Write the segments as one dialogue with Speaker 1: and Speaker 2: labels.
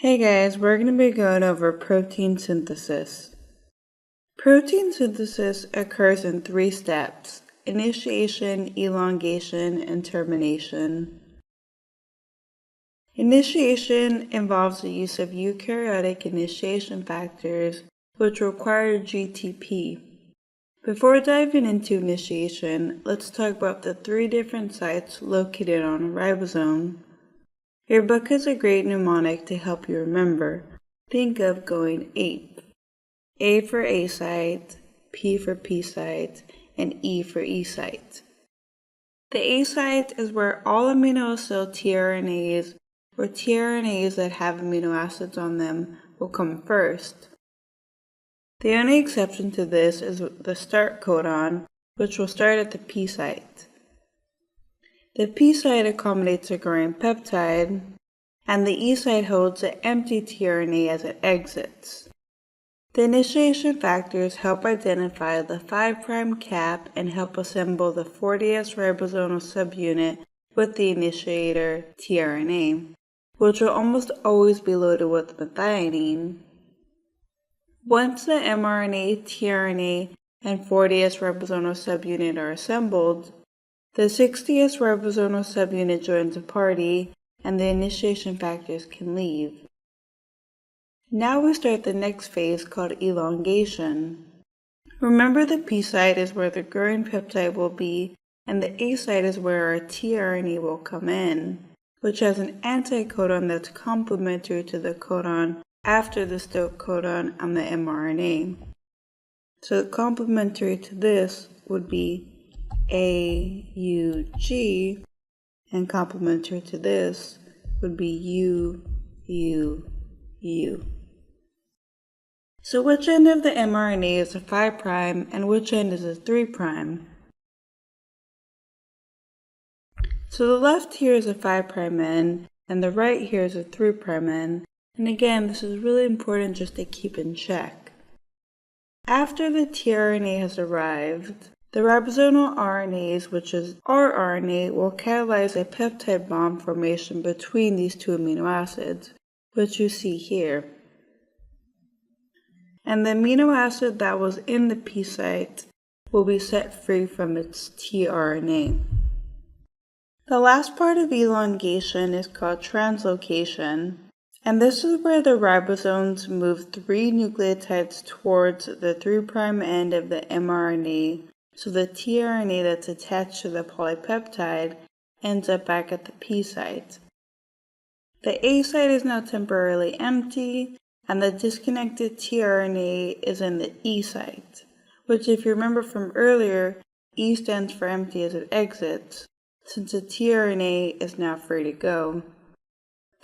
Speaker 1: Hey guys, we're going to be going over protein synthesis. Protein synthesis occurs in 3 steps: initiation, elongation, and termination. Initiation involves the use of eukaryotic initiation factors, which require GTP. Before diving into initiation, let's talk about the 3 different sites located on a ribosome. Your book has a great mnemonic to help you remember. Think of going ape. A for A site, P for P site, and E for E site. The A site is where all aminoacyl tRNAs, or tRNAs that have amino acids on them, will come first. The only exception to this is the start codon, which will start at the P site. The P site accommodates a growing peptide, and the E site holds the empty tRNA as it exits. The initiation factors help identify the 5' cap and help assemble the 40S ribosomal subunit with the initiator tRNA, which will almost always be loaded with methionine. Once the mRNA, tRNA, and 40S ribosomal subunit are assembled, the 60S ribosomal subunit joins the party, and the initiation factors can leave. Now we start the next phase called elongation. Remember, the P site is where the growing peptide will be, and the A site is where our tRNA will come in, which has an anticodon that's complementary to the codon after the stop codon on the mRNA. So complementary to this would be AUG, and complementary to this would be UUU. So which end of the mRNA is a 5' and which end is a 3'? So the left here is a 5' end and the right here is a 3' end, and again this is really important just to keep in check. After the tRNA has arrived, the ribosomal RNAs, which is rRNA, will catalyze a peptide bond formation between these 2 amino acids, which you see here. And the amino acid that was in the P site will be set free from its tRNA. The last part of elongation is called translocation, and this is where the ribosomes move 3 nucleotides towards the 3' end of the mRNA, so the tRNA that's attached to the polypeptide ends up back at the P site. The A site is now temporarily empty, and the disconnected tRNA is in the E site, which, if you remember from earlier, E stands for empty as it exits, since the tRNA is now free to go.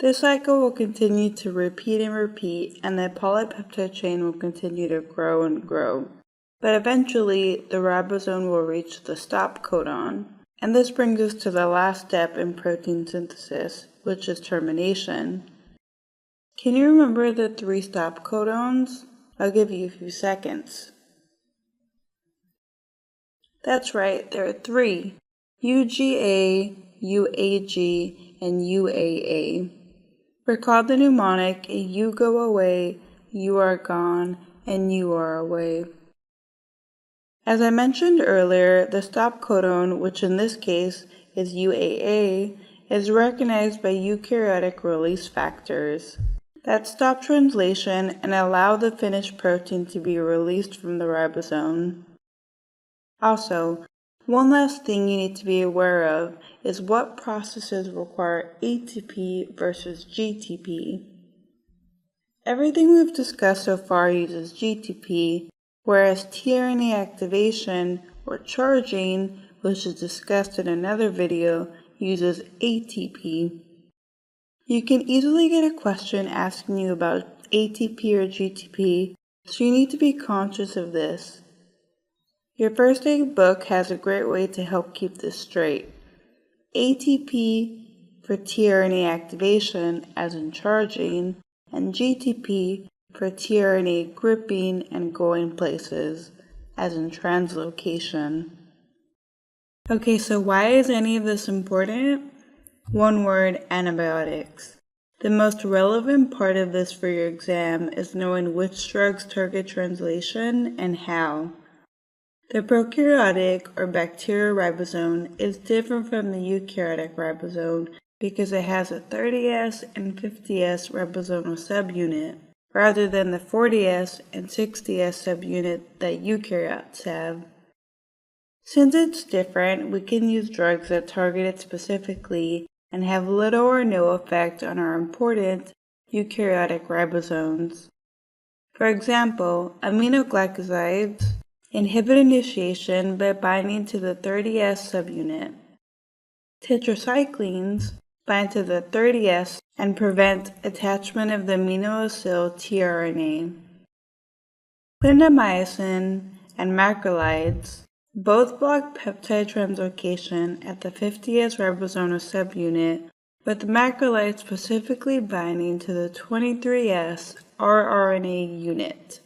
Speaker 1: This cycle will continue to repeat and repeat, and the polypeptide chain will continue to grow and grow. But eventually, the ribosome will reach the stop codon. And this brings us to the last step in protein synthesis, which is termination. Can you remember the 3 stop codons? I'll give you a few seconds. That's right, there are 3: UGA, UAG, and UAA. Recall the mnemonic: you go away, you are gone, and you are away. As I mentioned earlier, the stop codon, which in this case is UAA, is recognized by eukaryotic release factors that stop translation and allow the finished protein to be released from the ribosome. Also, one last thing you need to be aware of is what processes require ATP versus GTP. Everything we've discussed so far uses GTP, whereas tRNA activation or charging, which is discussed in another video, uses ATP. You can easily get a question asking you about ATP or GTP, so you need to be conscious of this. Your first aid book has a great way to help keep this straight. ATP for tRNA activation, as in charging, and GTP for tRNA gripping and going places, as in translocation. Okay, so why is any of this important? One word: antibiotics. The most relevant part of this for your exam is knowing which drugs target translation and how. The prokaryotic or bacterial ribosome is different from the eukaryotic ribosome because it has a 30S and 50S ribosomal subunit, rather than the 40S and 60S subunit that eukaryotes have. Since it's different, we can use drugs that target it specifically and have little or no effect on our important eukaryotic ribosomes. For example, aminoglycosides inhibit initiation by binding to the 30S subunit. Tetracyclines bind to the 30S and prevent attachment of the aminoacyl tRNA. Clindamycin and macrolides both block peptide translocation at the 50S ribosomal subunit, with the macrolide specifically binding to the 23S rRNA unit.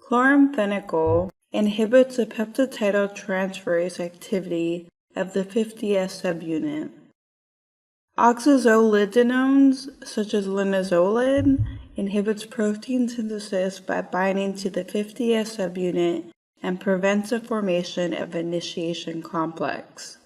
Speaker 1: Chloramphenicol inhibits the peptidyltransferase activity of the 50S subunit. Oxazolidinones, such as linezolid, inhibits protein synthesis by binding to the 50S subunit and prevents the formation of initiation complex.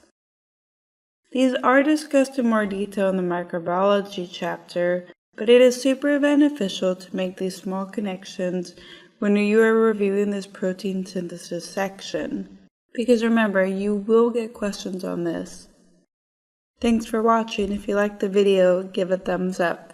Speaker 1: These are discussed in more detail in the microbiology chapter, but it is super beneficial to make these small connections when you are reviewing this protein synthesis section, because remember, you will get questions on this. Thanks for watching. If you liked the video, give a thumbs up.